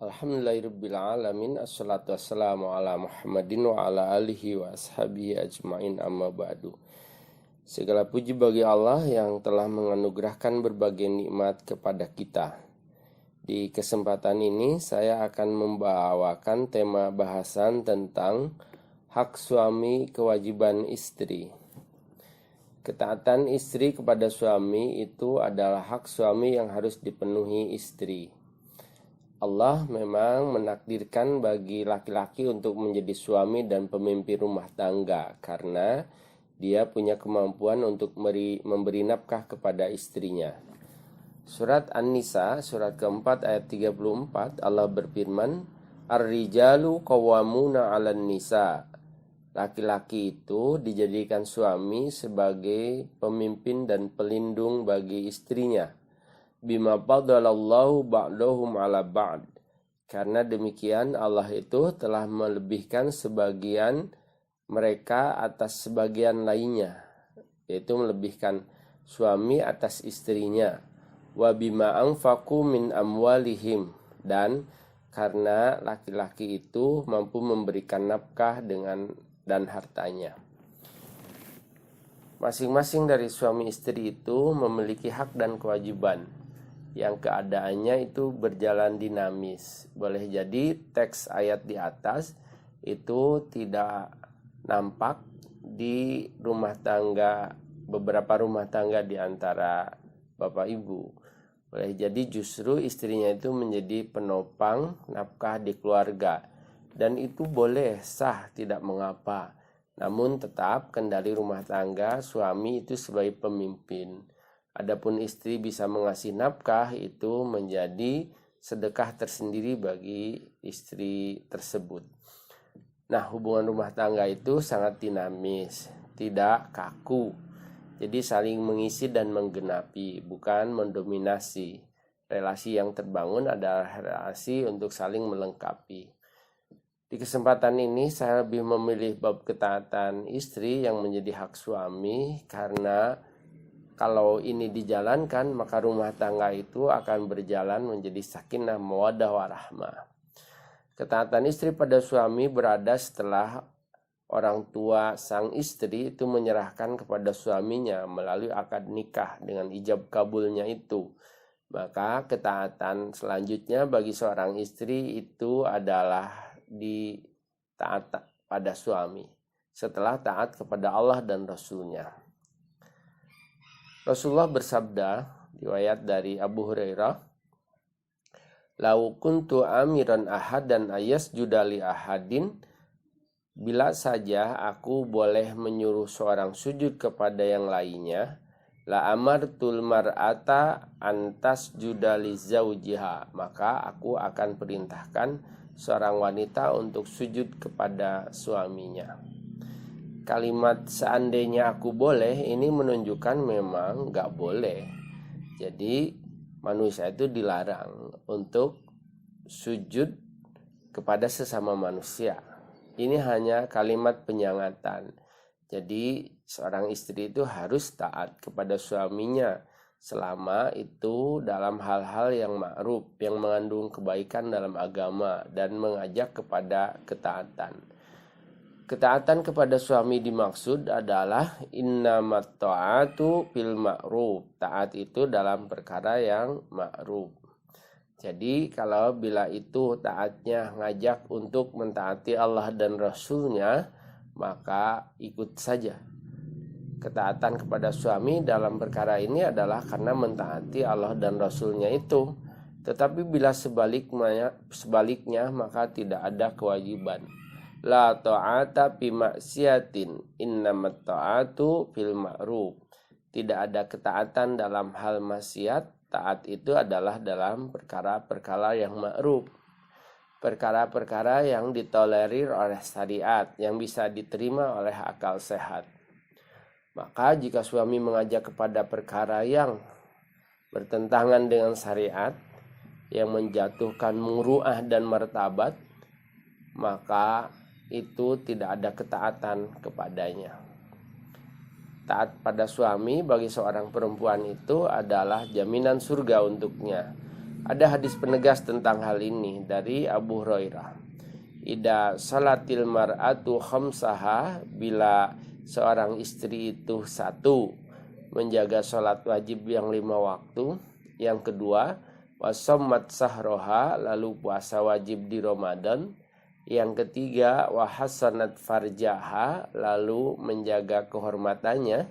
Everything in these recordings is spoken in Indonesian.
Alhamdulillahirabbil alamin, assalatu wassalamu ala Muhammadin wa ala alihi wa ashabihi ajmain, amma ba'du. Segala puji bagi Allah yang telah menganugerahkan berbagai nikmat kepada kita. Di kesempatan ini saya akan membawakan tema bahasan tentang hak suami, kewajiban istri. Ketaatan istri kepada suami itu adalah hak suami yang harus dipenuhi istri. Allah memang menakdirkan bagi laki-laki untuk menjadi suami dan pemimpin rumah tangga karena dia punya kemampuan untuk memberi nafkah kepada istrinya. Surat An-Nisa, surat keempat ayat 34, Allah berfirman, Ar-rijalu qawwamuna 'alan nisa. Laki-laki itu dijadikan suami sebagai pemimpin dan pelindung bagi istrinya. Bima faddalallahu ba'dahum ala ba'd. Karena demikian Allah itu telah melebihkan sebagian mereka atas sebagian lainnya, yaitu melebihkan suami atas istrinya. Wa bima anfaqu min amwalihim, dan karena laki-laki itu mampu memberikan nafkah dan hartanya. Masing-masing dari suami istri itu memiliki hak dan kewajiban yang keadaannya itu berjalan dinamis. Boleh jadi teks ayat di atas itu tidak nampak di rumah tangga, beberapa rumah tangga di antara bapak ibu. Boleh jadi justru istrinya itu menjadi penopang nafkah di keluarga, dan itu boleh sah, tidak mengapa. Namun tetap kendali rumah tangga suami itu sebagai pemimpin. Adapun istri bisa mengasih nafkah, itu menjadi sedekah tersendiri bagi istri tersebut. Nah, hubungan rumah tangga itu sangat dinamis, tidak kaku. Jadi saling mengisi dan menggenapi, bukan mendominasi. Relasi yang terbangun adalah relasi untuk saling melengkapi. Di kesempatan ini saya lebih memilih bab ketaatan istri yang menjadi hak suami, karena kalau ini dijalankan, maka rumah tangga itu akan berjalan menjadi sakinah, mawaddah, warahmah. Ketaatan istri pada suami berada setelah orang tua sang istri itu menyerahkan kepada suaminya melalui akad nikah dengan ijab kabulnya itu. Maka ketaatan selanjutnya bagi seorang istri itu adalah di taat pada suami setelah taat kepada Allah dan Rasulnya. Rasulullah bersabda, riwayat dari Abu Hurairah, Lau kuntu amiran ahadan ayasjuda li ahadin, bila saja aku boleh menyuruh seorang sujud kepada yang lainnya, la amartul mar'ata antas juda li zaujiha, maka aku akan perintahkan seorang wanita untuk sujud kepada suaminya. Kalimat seandainya aku boleh ini menunjukkan memang gak boleh. Jadi manusia itu dilarang untuk sujud kepada sesama manusia. Ini hanya kalimat penyangatan. Jadi seorang istri itu harus taat kepada suaminya selama itu dalam hal-hal yang ma'ruf, yang mengandung kebaikan dalam agama dan mengajak kepada ketaatan. Ketaatan kepada suami dimaksud adalah innamat ta'atu fil ma'ruf. Taat itu dalam perkara yang ma'ruf. Jadi kalau bila itu taatnya ngajak untuk mentaati Allah dan Rasulnya, maka ikut saja. Ketaatan kepada suami dalam perkara ini adalah karena mentaati Allah dan Rasulnya itu. Tetapi bila sebaliknya maka tidak ada kewajiban. La ta'ata fi maksiatin, innamat ta'atu fil ma'ruf. Tidak ada ketaatan dalam hal maksiat, taat itu adalah dalam perkara-perkara yang ma'ruf. Perkara-perkara yang ditolerir oleh syariat, yang bisa diterima oleh akal sehat. Maka jika suami mengajak kepada perkara yang bertentangan dengan syariat, yang menjatuhkan muru'ah dan martabat, maka itu tidak ada ketaatan kepadanya. Taat pada suami bagi seorang perempuan itu adalah jaminan surga untuknya. Ada hadis penegas tentang hal ini dari Abu Hurairah. Ida salatil mar'atu khamsaha, bila seorang istri itu satu menjaga sholat wajib yang 5 waktu, yang kedua wasommat sahroha, lalu puasa wajib di Ramadan, yang ketiga wahasanat farjaha, lalu menjaga kehormatannya,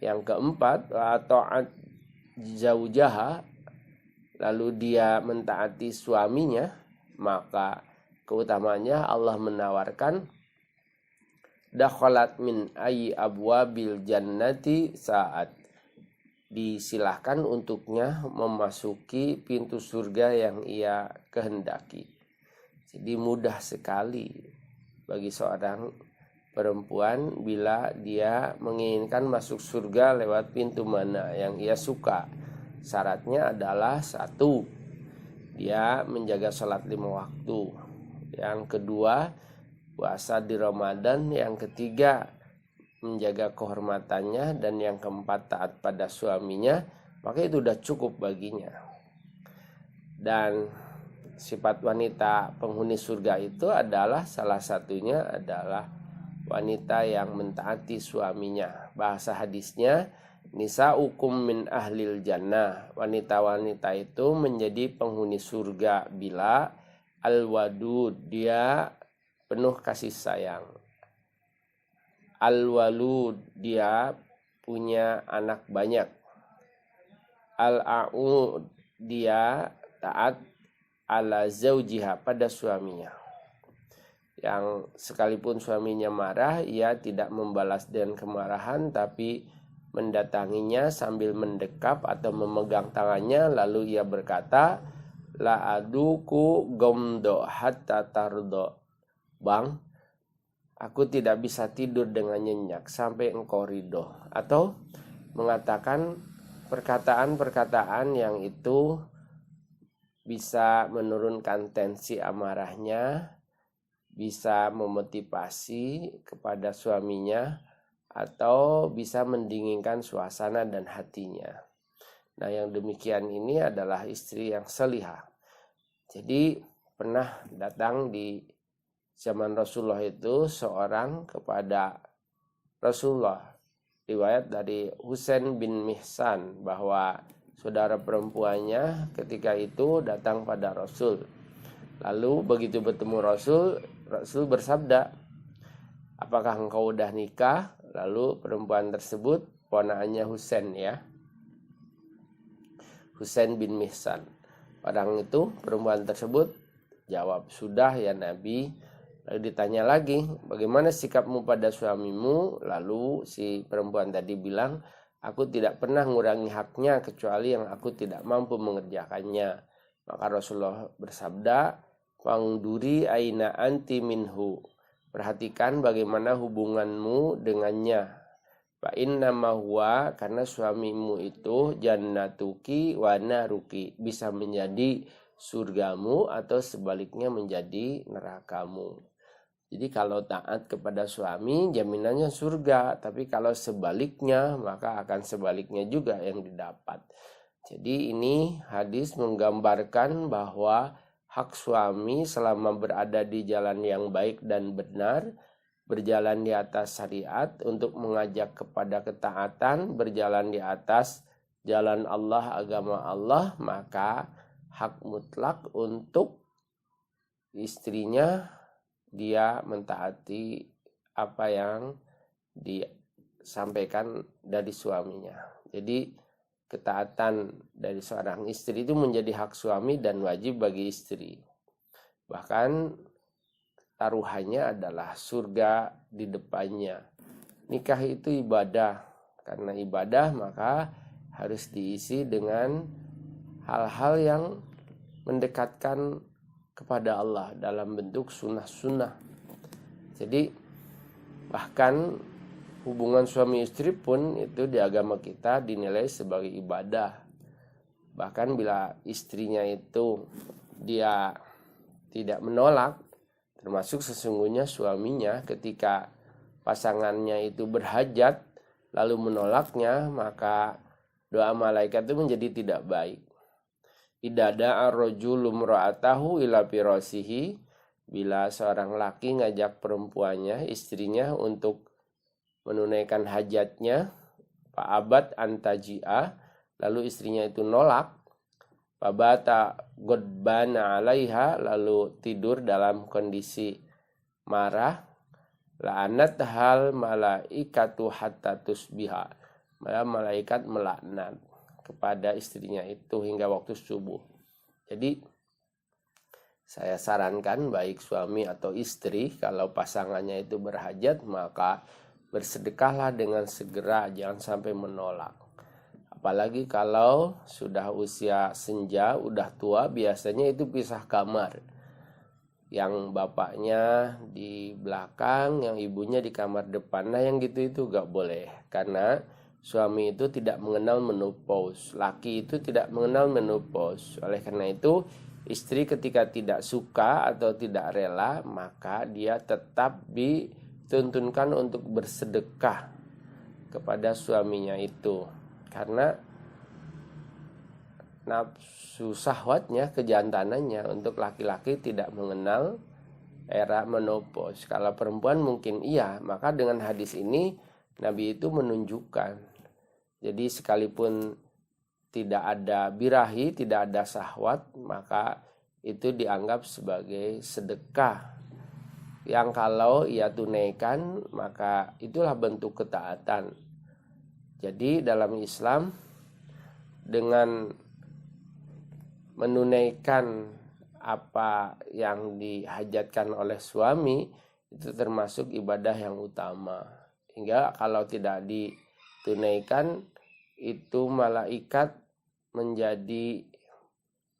yang keempat wa ta'at zaujaha, lalu dia mentaati suaminya, maka keutamanya Allah menawarkan dakhalat min ayyi abwabil jannati saat, disilahkan untuknya memasuki pintu surga yang ia kehendaki. Jadi mudah sekali bagi seorang perempuan bila dia menginginkan masuk surga lewat pintu mana yang ia suka. Syaratnya adalah satu, dia menjaga sholat 5 waktu. Yang kedua, puasa di Ramadan. Yang ketiga, menjaga kehormatannya. Dan yang keempat, taat pada suaminya. Maka itu sudah cukup baginya. Dan sifat wanita penghuni surga itu adalah salah satunya adalah wanita yang mentaati suaminya. Bahasa hadisnya, nisa'ukum min ahlil jannah, wanita-wanita itu menjadi penghuni surga bila al-wadud, dia penuh kasih sayang, al-walud, dia punya anak banyak, al-a'ud, dia taat ala zaujiha, pada suaminya, yang sekalipun suaminya marah, ia tidak membalas dengan kemarahan, tapi mendatanginya sambil mendekap atau memegang tangannya, lalu ia berkata, la aduku gomdo hatta tardo, bang, aku tidak bisa tidur dengan nyenyak sampai engkau ridho. Atau mengatakan perkataan-perkataan yang itu bisa menurunkan tensi amarahnya, bisa memotivasi kepada suaminya, atau bisa mendinginkan suasana dan hatinya. Nah, yang demikian ini adalah istri yang salihah. Jadi pernah datang di zaman Rasulullah itu seorang kepada Rasulullah, riwayat dari Husain bin Mihsan, bahwa saudara perempuannya ketika itu datang pada Rasul. Lalu begitu bertemu Rasul, Rasul bersabda, apakah engkau udah nikah? Lalu perempuan tersebut, ponakannya Husain ya, Husain bin Mihsan. Orang itu, perempuan tersebut jawab, sudah ya Nabi. Lalu ditanya lagi, bagaimana sikapmu pada suamimu? Lalu si perempuan tadi bilang, aku tidak pernah mengurangi haknya kecuali yang aku tidak mampu mengerjakannya. Maka Rasulullah bersabda, fangduri aina anti minhu, perhatikan bagaimana hubunganmu dengannya. Fa innama huwa, karena suamimu itu jannatuki wa naruki, bisa menjadi surgamu atau sebaliknya menjadi nerakamu. Jadi kalau taat kepada suami jaminannya surga, tapi kalau sebaliknya maka akan sebaliknya juga yang didapat. Jadi ini hadis menggambarkan bahwa hak suami selama berada di jalan yang baik dan benar, berjalan di atas syariat untuk mengajak kepada ketaatan, berjalan di atas jalan Allah, agama Allah, maka hak mutlak untuk istrinya dia mentaati apa yang disampaikan dari suaminya. Jadi ketaatan dari seorang istri itu menjadi hak suami dan wajib bagi istri. Bahkan taruhannya adalah surga di depannya. Nikah itu ibadah. Karena ibadah maka harus diisi dengan hal-hal yang mendekatkan kepada Allah dalam bentuk sunnah-sunnah. Jadi bahkan hubungan suami istri pun itu di agama kita dinilai sebagai ibadah. Bahkan bila istrinya itu dia tidak menolak, termasuk sesungguhnya suaminya ketika pasangannya itu berhajat lalu menolaknya, maka doa malaikat itu menjadi tidak baik. idza da'a ar-rajulu imra'atahu ila firasihi, bila seorang laki ngajak perempuannya, istrinya untuk menunaikan hajatnya, fa'abat antaji'a, lalu istrinya itu nolak, fabata godbana 'alaiha, lalu tidur dalam kondisi marah, la'anat hal malaikatu hatta tusbiha, malah malaikat melaknat kepada istrinya itu hingga waktu subuh. Jadi saya sarankan baik suami atau istri, kalau pasangannya itu berhajat, maka bersedekahlah dengan segera, jangan sampai menolak. Apalagi kalau sudah usia senja, udah tua, biasanya itu pisah kamar. Yang bapaknya di belakang, yang ibunya di kamar depan. Nah yang gitu itu gak boleh, karena suami itu tidak mengenal menopause, laki itu tidak mengenal menopause. Oleh karena itu, istri ketika tidak suka atau tidak rela, maka dia tetap dituntunkan untuk bersedekah kepada suaminya itu, karena nafsu syahwatnya, kejantanannya untuk laki-laki tidak mengenal era menopause. Kalau perempuan mungkin iya, maka dengan hadis ini Nabi itu menunjukkan, jadi sekalipun tidak ada birahi, tidak ada syahwat, maka itu dianggap sebagai sedekah yang kalau ia tunaikan, maka itulah bentuk ketaatan. Jadi dalam Islam, dengan menunaikan apa yang dihajatkan oleh suami, itu termasuk ibadah yang utama. Hingga kalau tidak ditunaikan, itu malaikat menjadi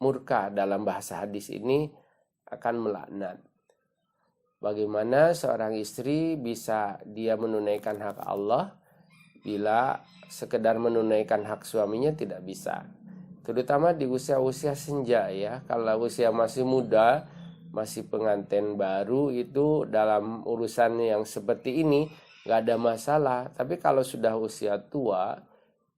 murka, dalam bahasa hadis ini akan melaknat. Bagaimana seorang istri bisa dia menunaikan hak Allah bila sekedar menunaikan hak suaminya tidak bisa, terutama di usia-usia senja ya. Kalau usia masih muda, masih pengantin baru, itu dalam urusan yang seperti ini gak ada masalah. Tapi kalau sudah usia tua,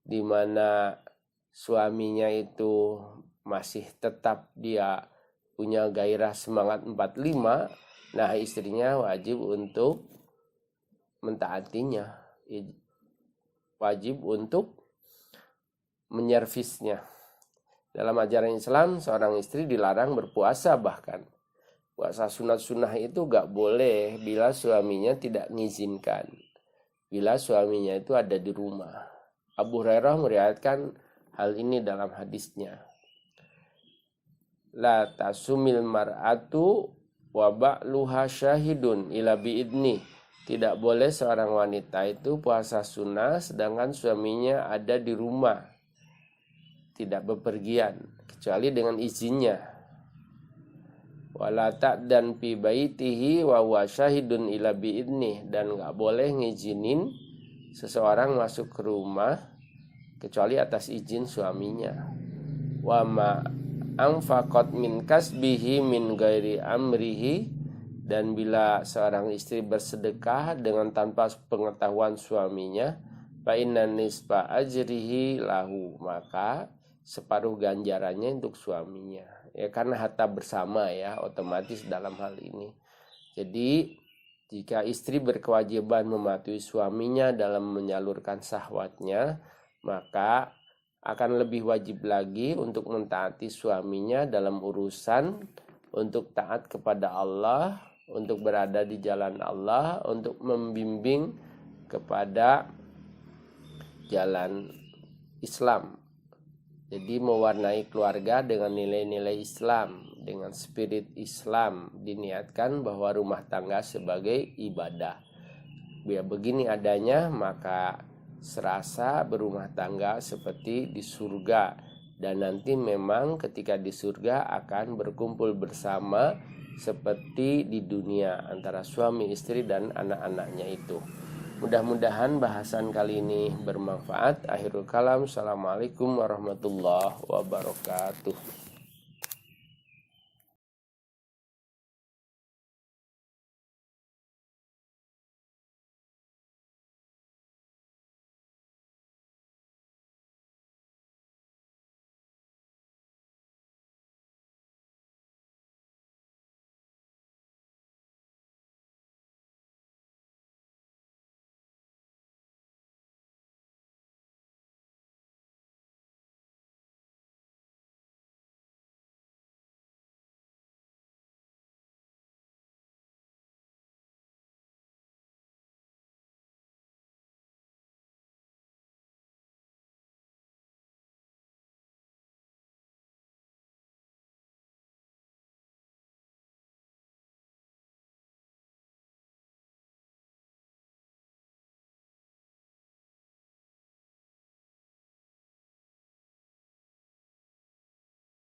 di mana suaminya itu masih tetap dia punya gairah semangat 45, nah istrinya wajib untuk mentaatinya, wajib untuk menyervisnya. Dalam ajaran Islam, seorang istri dilarang berpuasa, bahkan puasa sunat-sunah itu gak boleh bila suaminya tidak mengizinkan, bila suaminya itu ada di rumah. Abu Hurairah meriwayatkan hal ini dalam hadisnya, la tasumil mar'atu wa ba'luha syahidun ila biidni, tidak boleh seorang wanita itu puasa sunnah sedangkan suaminya ada di rumah, tidak bepergian, kecuali dengan izinnya. Wala ta'dan fi baitihi wa huwa syahidun ila biidni, dan gak boleh ngizinin seseorang masuk ke rumah kecuali atas izin suaminya. Wa ma anfaqat min kasbihi min ghairi amrihi, dan bila seorang istri bersedekah dengan tanpa pengetahuan suaminya, fa inna nisfa ajrihi lahu, maka separuh ganjarannya untuk suaminya. Ya, karena harta bersama ya, otomatis dalam hal ini. Jadi jika istri berkewajiban mematuhi suaminya dalam menyalurkan syahwatnya, maka akan lebih wajib lagi untuk mentaati suaminya dalam urusan untuk taat kepada Allah, untuk berada di jalan Allah, untuk membimbing kepada jalan Islam. Jadi mewarnai keluarga dengan nilai-nilai Islam, dengan spirit Islam, diniatkan bahwa rumah tangga sebagai ibadah. Bila begini adanya, maka serasa berumah tangga seperti di surga, dan nanti memang ketika di surga akan berkumpul bersama seperti di dunia antara suami, istri, dan anak-anaknya itu. Mudah-mudahan bahasan kali ini bermanfaat. Akhirul kalam, assalamualaikum warahmatullahi wabarakatuh.